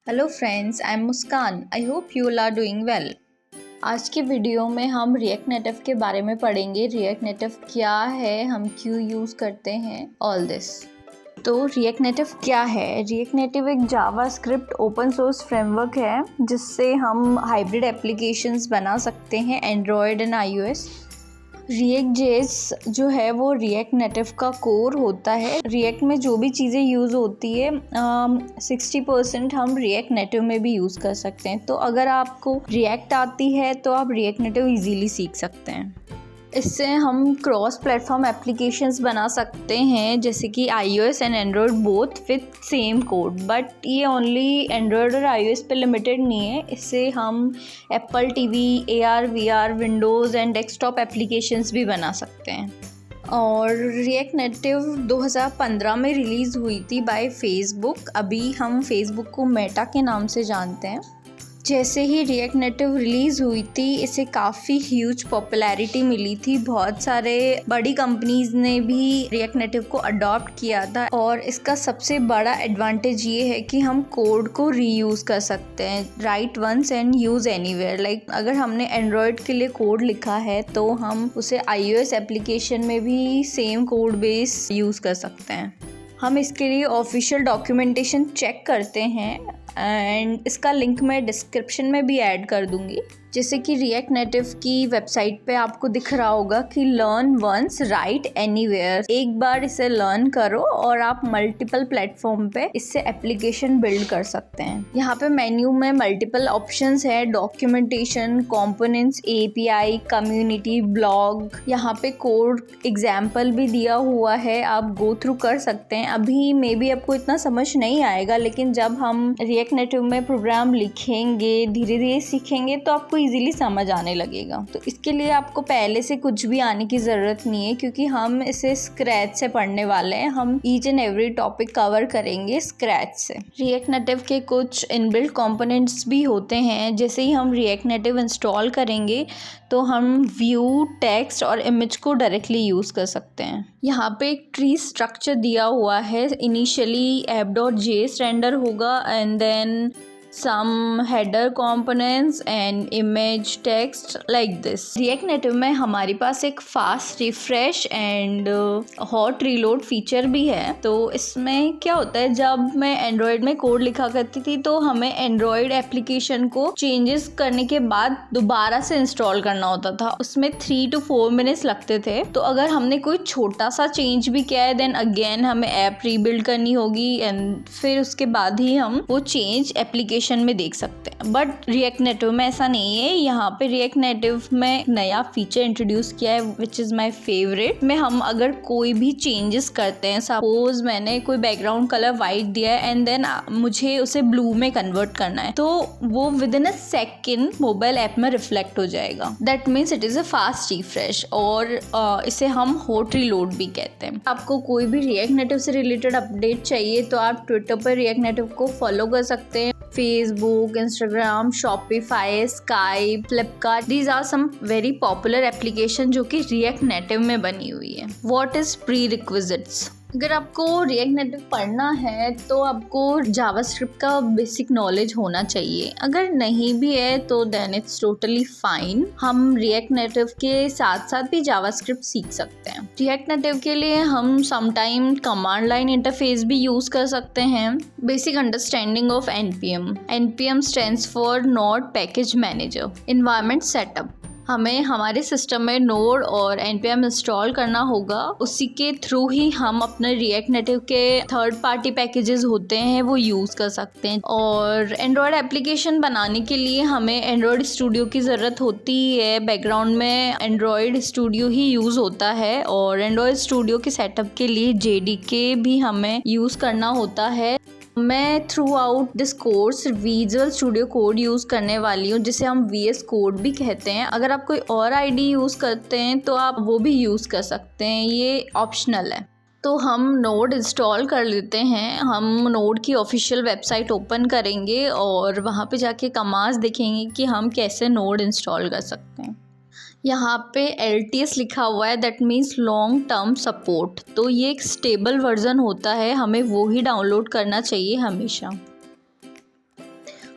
Hello friends, I am Muskan. I hope you all are doing well. आज के video में हम रिएक्ट नेटिव के बारे में पढ़ेंगे। रिएक्ट नेटिव क्या है, हम क्यों यूज़ करते हैं, ऑल दिस। तो रिएक्ट नेटिव क्या है? रिएक्ट नेटिव एक जावास्क्रिप्ट ओपन सोर्स फ्रेमवर्क है जिससे हम हाइब्रिड एप्लीकेशंस बना सकते हैं Android and iOS। React JS जो है वो रिएक्ट नेटिव का कोर होता है। रिएक्ट में जो भी चीज़ें यूज़ होती है 60% हम रिएक्ट नेटिव में भी यूज़ कर सकते हैं। तो अगर आपको रिएक्ट आती है तो आप रिएक्ट नेटिव इजीली सीख सकते हैं। इससे हम क्रॉस प्लेटफॉर्म एप्लीकेशंस बना सकते हैं जैसे कि iOS and Android both with same code. But ये ओनली एंड्रॉयड और iOS पे लिमिटेड नहीं है। इससे हम Apple TV, AR VR, Windows and desktop applications भी बना सकते हैं। और रिएक्ट नेटिव 2015 में रिलीज़ हुई थी बाय फेसबुक। अभी हम फेसबुक को मेटा के नाम से जानते हैं। जैसे ही रिएक्ट नेटिव रिलीज़ हुई थी इसे काफ़ी ह्यूज पॉपुलैरिटी मिली थी। बहुत सारे बड़ी कंपनीज़ ने भी रिएक्ट नेटिव को अडॉप्ट किया था। और इसका सबसे बड़ा एडवांटेज ये है कि हम कोड को रीयूज़ कर सकते हैं, write once and use anywhere. Like अगर हमने एंड्रॉयड के लिए कोड लिखा है तो हम उसे iOS एप्लीकेशन में भी सेम कोड बेस यूज़ कर सकते हैं। हम इसके लिए ऑफिशियल डॉक्यूमेंटेशन चेक करते हैं एंड इसका लिंक मैं डिस्क्रिप्शन में भी ऐड कर दूंगी। जैसे कि रिएक्ट नेटिव की वेबसाइट पे आपको दिख रहा होगा कि लर्न वंस राइट एनीवेयर। एक बार इसे लर्न करो और आप मल्टीपल प्लेटफॉर्म पे इससे एप्लीकेशन बिल्ड कर सकते हैं। यहाँ पे मेन्यू में मल्टीपल ऑप्शंस है, documentation, components, API, community, blog. यहाँ पे कोड एग्जाम्पल भी दिया हुआ है, आप गो थ्रू कर सकते हैं। अभी मे बी आपको इतना समझ नहीं आएगा, लेकिन जब हम रिएक्ट नेटिव में प्रोग्राम लिखेंगे, धीरे धीरे सीखेंगे तो आपको इजीली समझ आने लगेगा। तो इसके लिए आपको पहले से कुछ भी आने की ज़रूरत नहीं है, क्योंकि हम इसे स्क्रैच से पढ़ने वाले हैं। हम each and every topic cover करेंगे स्क्रैच से। रिएक्ट नेटिव के कुछ इनबिल्ट कंपोनेंट्स भी होते हैं। जैसे ही हम रिएक्ट नेटिव इंस्टॉल करेंगे तो हम व्यू, टेक्स्ट और इमेज को डायरेक्टली यूज़ कर सकते हैं। यहाँ पे एक ट्री स्ट्रक्चर दिया हुआ है। इनिशियली app.js रेंडर होगा and then some header components and image text like this। React Native में हमारे पास एक fast refresh and hot reload feature भी है। तो इसमें क्या होता है, जब मैं एंड्रॉयड में कोड लिखा करती थी तो हमें एंड्रॉयड एप्लीकेशन को चेंजेस करने के बाद दोबारा से इंस्टॉल करना होता था। उसमें 3 to 4 मिनट्स लगते थे। तो अगर हमने कोई छोटा सा चेंज भी किया है देन अगेन हमें ऐप रीबिल्ड करनी होगी एंड फिर उसके बाद ही हम वो चेंज एप्लीकेशन में देख सकते हैं। बट रिएक्ट नेटिव में ऐसा नहीं है। यहाँ पे रिएक्ट नेटिव में नया फीचर इंट्रोड्यूस किया है विच इज़ माय फेवरेट। में हम अगर कोई भी चेंजेस करते हैं, सपोज मैंने कोई बैकग्राउंड कलर वाइट दिया है एंड देन मुझे उसे ब्लू में कन्वर्ट करना है, तो वो with in a second mobile app में रिफ्लेक्ट हो जाएगा। That means it is a fast refresh. और इसे हम हॉट रीलोड भी कहते हैं। आपको कोई भी रिएक्ट नेटिव से रिलेटेड अपडेट चाहिए तो आप ट्विटर पर रिएक्ट नेटिव को फॉलो कर सकते हैं। Facebook, Instagram, Shopify, Skype, Flipkart, these are some very popular application जो कि रिएक्ट नेटिव में बनी हुई है। What is prerequisites? अगर आपको रिएक्ट नेटिव पढ़ना है तो आपको जावास्क्रिप्ट का बेसिक नॉलेज होना चाहिए। अगर नहीं भी है तो देन इट्स टोटली फाइन। हम रिएक्ट नेटिव के साथ साथ भी जावास्क्रिप्ट सीख सकते हैं। रिएक्ट नेटिव के लिए हम समटाइम कमांड लाइन इंटरफेस भी यूज़ कर सकते हैं। Basic understanding of NPM stands for node package manager. Environment setup, हमें हमारे सिस्टम में नोड और NPM इंस्टॉल करना होगा। उसी के थ्रू ही हम अपने रिएक्ट नेटिव के थर्ड पार्टी पैकेजेस होते हैं वो यूज़ कर सकते हैं। और एंड्रॉयड एप्लीकेशन बनाने के लिए हमें एंड्रॉयड स्टूडियो की ज़रूरत होती है। बैकग्राउंड में एंड्रॉयड स्टूडियो ही यूज़ होता है और एंड्रॉयड स्टूडियो के सेटअप के लिए JDK भी हमें यूज़ करना होता है। मैं through out this course visual studio code use करने वाली हूँ, जिसे हम VS कोड भी कहते हैं। अगर आप कोई और ID यूज़ करते हैं तो आप वो भी यूज़ कर सकते हैं, ये ऑप्शनल है। तो हम नोड इंस्टॉल कर लेते हैं। हम नोड की ऑफिशियल वेबसाइट ओपन करेंगे और वहाँ पे जाके कमांड्स देखेंगे कि हम कैसे नोड इंस्टॉल कर सकते हैं। यहाँ पे LTS लिखा हुआ है, that means long term support. तो ये एक स्टेबल वर्जन होता है, हमें वो ही डाउनलोड करना चाहिए हमेशा।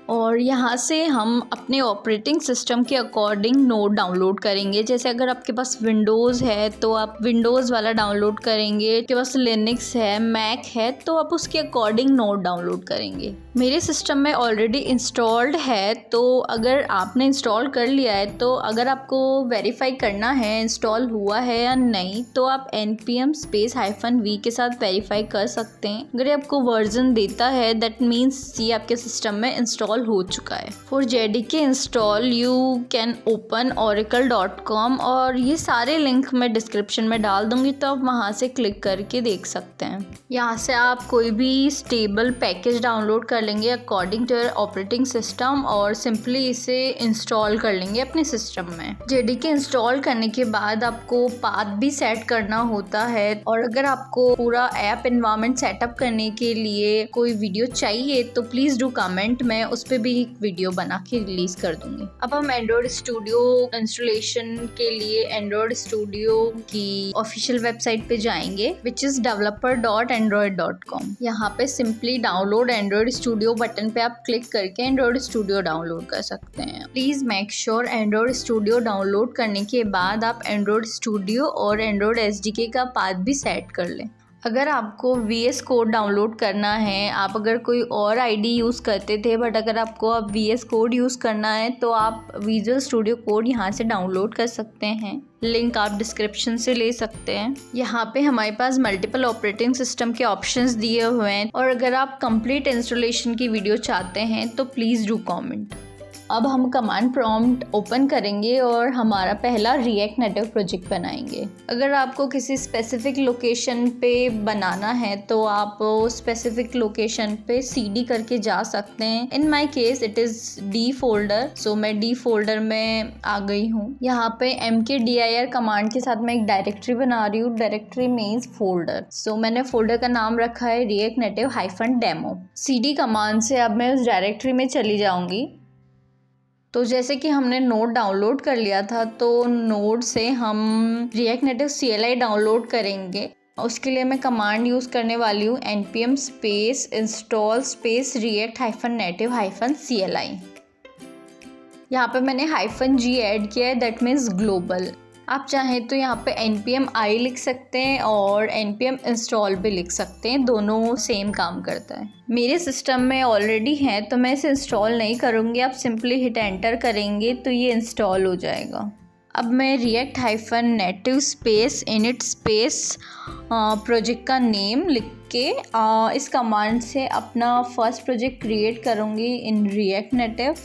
और यहाँ से हम अपने ऑपरेटिंग सिस्टम के अकॉर्डिंग नोड डाउनलोड करेंगे। जैसे अगर आपके पास विंडोज़ है तो आप विंडोज़ वाला डाउनलोड करेंगे, आपके पास लिनक्स है, मैक है तो आप उसके अकॉर्डिंग नोड डाउनलोड करेंगे। मेरे सिस्टम में ऑलरेडी इंस्टॉल्ड है, तो अगर आपने इंस्टॉल कर लिया है तो अगर आपको वेरीफाई करना है इंस्टॉल हुआ है या नहीं तो आप npm-v के साथ वेरीफाई कर सकते हैं। अगर ये आपको वर्जन देता है दैट मीन्स ये आपके सिस्टम में इंस्टॉल हो चुका है। For JDK install you can open oracle.com और ये सारे लिंक मैं डिस्क्रिप्शन में डाल दूंगी, तो आप वहाँ से क्लिक करके देख सकते हैं। यहाँ से आप कोई भी स्टेबल पैकेज डाउनलोड कर लेंगे according to your operating system और सिंपली इसे इंस्टॉल कर लेंगे अपने सिस्टम में। JDK इंस्टॉल करने के बाद आपको पाथ भी सेट करना होता है, और अगर आपको पूरा ऐप एनवायरनमेंट सेटअप करने के लिए कोई वीडियो चाहिए तो प्लीज़ डू कमेंट, मैं उस पर भी एक वीडियो बना के रिलीज कर दूंगी। अब हम एंड्रॉयड स्टूडियो इंस्टॉलेशन के लिए एंड्रॉयड स्टूडियो की ऑफिशियल वेबसाइट पे जाएंगे विच इज developer.android.com। यहाँ पे simply download Android studio button पे आप क्लिक करके एंड्रॉयड स्टूडियो डाउनलोड कर सकते हैं। Please make sure Android studio download करने के बाद आप एंड्रॉयड स्टूडियो और एंड्रॉयड SDK का पाथ भी सेट कर लें। अगर आपको VS कोड डाउनलोड करना है, आप अगर कोई और ID यूज़ करते थे बट अगर आपको अब VS कोड यूज़ करना है तो आप विजुअल स्टूडियो कोड यहाँ से डाउनलोड कर सकते हैं। लिंक आप डिस्क्रिप्शन से ले सकते हैं। यहाँ पे हमारे पास मल्टीपल ऑपरेटिंग सिस्टम के ऑप्शंस दिए हुए हैं, और अगर आप कंप्लीट इंस्टॉलेशन की वीडियो चाहते हैं तो प्लीज़ डू कमेंट। अब हम कमांड प्रॉम्प्ट ओपन करेंगे और हमारा पहला रिएक्ट नेटिव प्रोजेक्ट बनाएंगे। अगर आपको किसी स्पेसिफिक लोकेशन पे बनाना है तो आप स्पेसिफिक लोकेशन पे CD करके जा सकते हैं। In my case it is D folder, so मैं D फोल्डर में आ गई हूँ। यहाँ पे mkdir कमांड के साथ मैं एक डायरेक्टरी बना रही हूँ। डायरेक्टरी मीन्स फोल्डर, सो मैंने फोल्डर का नाम रखा है react native -demo। CD command से अब मैं उस डायरेक्टरी में चली जाऊँगी। तो जैसे कि हमने नोड डाउनलोड कर लिया था, तो नोड से हम रिएक्ट नेटिव CLI डाउनलोड करेंगे। उसके लिए मैं कमांड यूज़ करने वाली हूँ npm install react-native -CLI। यहाँ पे मैंने -G ऐड किया है, दैट मीन्स ग्लोबल। आप चाहें तो यहाँ पे npm i लिख सकते हैं और npm install भी लिख सकते हैं, दोनों सेम काम करता है। मेरे सिस्टम में ऑलरेडी है तो मैं इसे इंस्टॉल नहीं करूँगी, आप सिंपली हिट एंटर करेंगे तो ये इंस्टॉल हो जाएगा। अब मैं react-native init प्रोजेक्ट का नेम लिख के इस कमांड से अपना फर्स्ट प्रोजेक्ट क्रिएट करूँगी इन रिएक्ट नेटिव।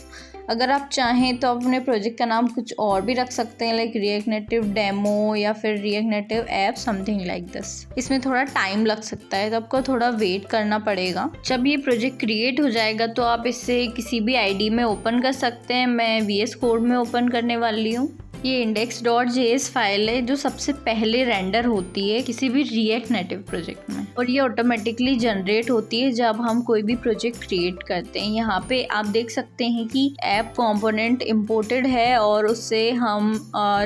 अगर आप चाहें तो आप अपने प्रोजेक्ट का नाम कुछ और भी रख सकते हैं, लाइक रिएक्ट नेटिव डेमो या फिर react native app, something like this. इसमें थोड़ा टाइम लग सकता है तो आपको थोड़ा वेट करना पड़ेगा। जब ये प्रोजेक्ट क्रिएट हो जाएगा तो आप इसे किसी भी ID में ओपन कर सकते हैं। मैं VS कोड में ओपन करने वाली हूँ। ये index.js फाइल है जो सबसे पहले रेंडर होती है किसी भी रिएक्ट नेटिव प्रोजेक्ट में, और ये ऑटोमेटिकली जनरेट होती है जब हम कोई भी प्रोजेक्ट क्रिएट करते हैं। यहाँ पे आप देख सकते हैं कि ऐप कंपोनेंट इंपोर्टेड है और उससे हम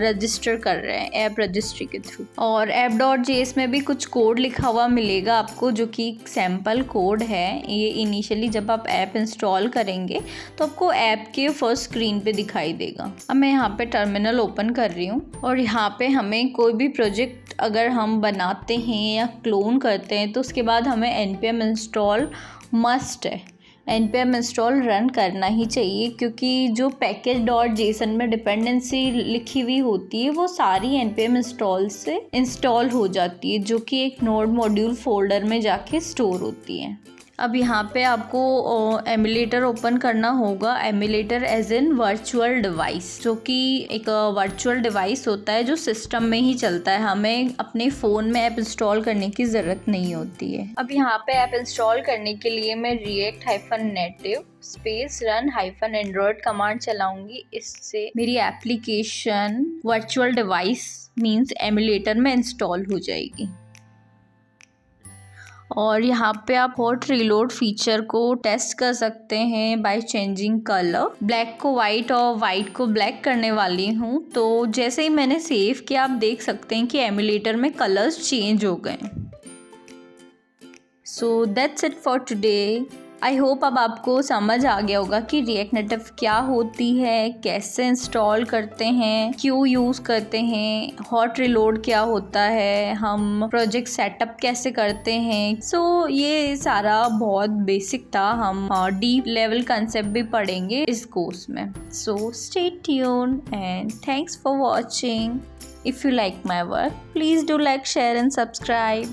रजिस्टर कर रहे हैं ऐप रजिस्ट्री के थ्रू। और app.js में भी कुछ कोड लिखा हुआ मिलेगा आपको जो कि सैम्पल कोड है। ये इनिशियली जब आप ऐप इंस्टॉल करेंगे तो आपको ऐप के फर्स्ट स्क्रीन पे दिखाई देगा। अब मैं यहाँ पे टर्मिनल ओपन कर रही हूँ, और यहाँ पे हमें कोई भी प्रोजेक्ट अगर हम बनाते हैं या क्लोन करते हैं तो उसके बाद हमें npm इंस्टॉल मस्ट है। npm इंस्टॉल रन करना ही चाहिए, क्योंकि जो package.json में डिपेंडेंसी लिखी हुई होती है वो सारी npm इंस्टॉल से इंस्टॉल हो जाती है, जो कि एक नोड मॉड्यूल फोल्डर में जाके स्टोर होती है। अब यहाँ पे आपको एमुलेटर ओपन करना होगा। Emulator as in virtual device, जो कि एक वर्चुअल डिवाइस होता है जो सिस्टम में ही चलता है, हमें अपने फ़ोन में ऐप इंस्टॉल करने की ज़रूरत नहीं होती है। अब यहाँ पे ऐप इंस्टॉल करने के लिए मैं react-native run-android कमांड चलाऊंगी। इससे मेरी application virtual device means emulator में इंस्टॉल हो जाएगी। और यहाँ पे आप हॉट रीलोड फीचर को टेस्ट कर सकते हैं बाय चेंजिंग कलर। ब्लैक को वाइट और वाइट को ब्लैक करने वाली हूँ। तो जैसे ही मैंने सेव किया आप देख सकते हैं कि एमुलेटर में कलर्स चेंज हो गए। So that's it for today. I hope अब आपको समझ आ गया होगा कि रिएक्ट नेटिव क्या होती है, कैसे इंस्टॉल करते हैं, क्यों यूज़ करते हैं, हॉट रिलोड क्या होता है, हम प्रोजेक्ट सेटअप कैसे करते हैं। सो ये सारा बहुत बेसिक था, हम डीप लेवल कंसेप्ट भी पढ़ेंगे इस कोर्स में। So stay tune and thanks for watching. If you like my work, please do like, share and subscribe.